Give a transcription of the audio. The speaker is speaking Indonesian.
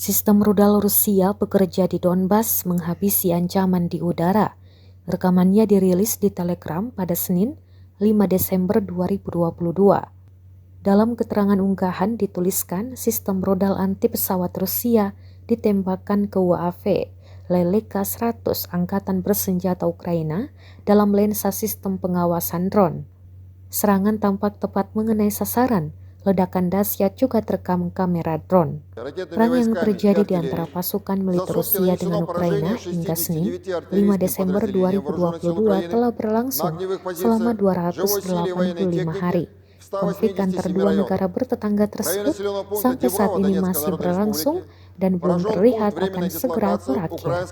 Sistem rudal Rusia bekerja di Donbas menghabisi ancaman di udara. Rekamannya dirilis di Telegram pada Senin, 5 Desember 2022. Dalam keterangan unggahan dituliskan sistem rudal anti pesawat Rusia ditembakkan ke UAV Leleka 100 Angkatan Bersenjata Ukraina dalam lensa sistem pengawasan drone. Serangan tampak tepat mengenai sasaran. Ledakan dahsyat juga terekam kamera drone. Perang yang terjadi di antara pasukan militer Rusia dengan Ukraina hingga Senin, 5 Desember 2022 telah berlangsung selama 285 hari. Konflik antar dua negara bertetangga tersebut sampai saat ini masih berlangsung dan belum terlihat akan segera berakhir.